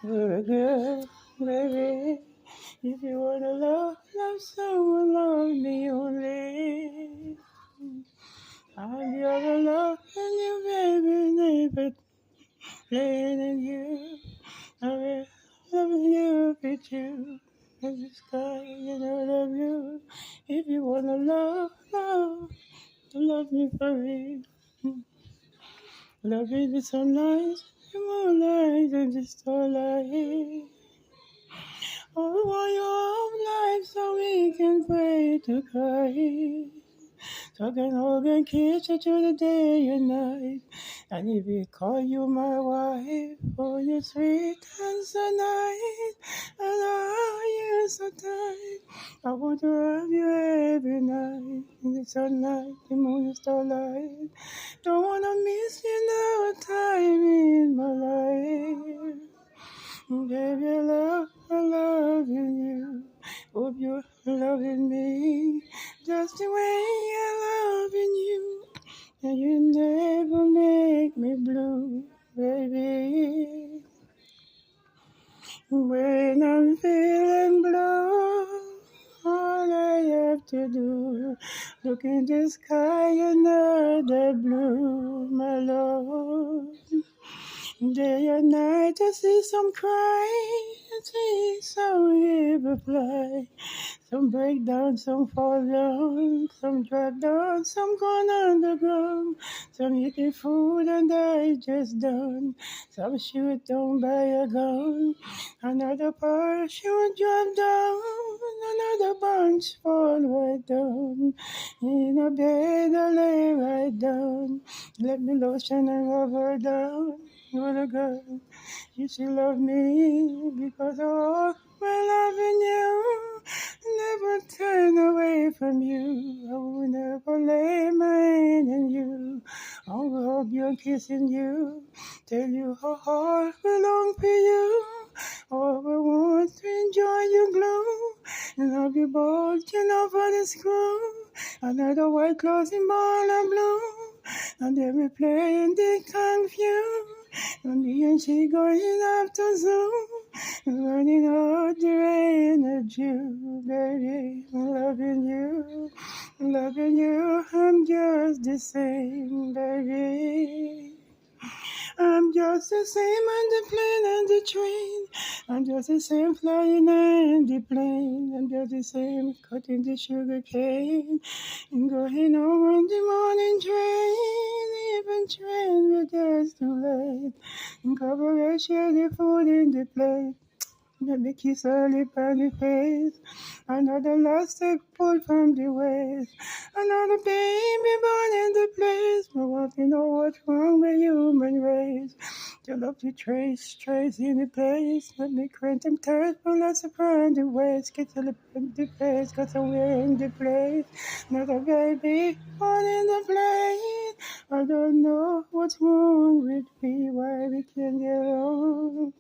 You're a girl, baby. If you wanna love someone, love me only. I'll be all alone and you, baby, never playing you. I will love you with you. In the sky, and I love you. If you wanna love me for real. Love is the sunlight, the moonlight, and the starlight. Oh, want your life so we can pray to Christ. So I can hug and kiss you through the day and night. And if we call you my wife, oh, you're sweet and so nice. And oh, you're so tight. I want to have you every night. In the sunlight, the moon, the starlight. Don't wanna miss you no time in my life. Baby, I'm loving you. Hope you're loving me just the way I'm loving you. And you never make me blue, baby. When I'm feeling blue, all I have to do, look in the sky and know that blue, my love. Day and night I see some cry, I see some ever fly. Some break down, some fall down, some drop down, some gone underground. Some eating food and digest done. Some shoot down by a gun. Another parachute drop down. Another bunch fall right down. In a bed I lay right down. Let me lotion and rub her down. What a girl, you should love me because of my loving you. Never turn away from you. I will never lay my hand on you. I will hug you and kissing you. Tell you how heart belong to you. Oh, I want to enjoy your glow. And love you both, you know, for the screw. Another white clothes in ball and blue. And they will play in the confused. And me and she going up to Zoom. Running out the rain at you, baby. I'm loving you. I'm loving you. I'm just the same, baby. I'm just the same on the plane and the train. I'm just the same flying on the plane. I'm just the same cutting the sugar cane. And going home on the morning train. Even train we're just too late. And cover and share the food in the plate. Let me kiss her lip on the face. Another last egg pulled from the waist. Another baby born in the place. But want to know what's wrong with human race. Till up to trace in the place. Let me crank them thirst, but let's burn the waist. Get the lip in the face, got somewhere in the place. Another baby born in the place. I don't know what's wrong with me, why we can't get along.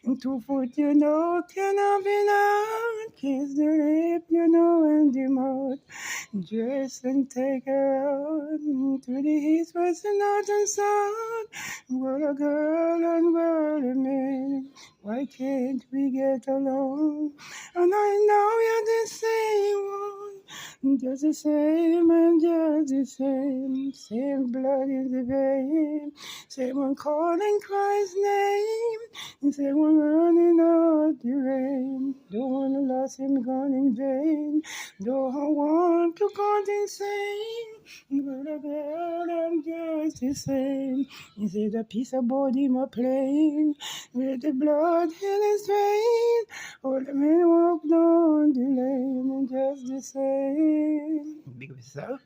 And 2 foot, you know, cannot be known. Kiss the lip, you know, and the mouth. Dress and take her out to the east, west, and north and south. We're a girl and we're a man. Why can't we get along? And I know you're the same one. Just the same and just the same. Same blood in the vein. Same one calling Christ's name. And same one running out the rain. Don't wanna lose him gone in vain. Don't want to go insane. But a girl, I'm just the same. Is it a piece of body my plane? With the blood in his vein. All the men walk down the lane. I'm just the same. Big yourself.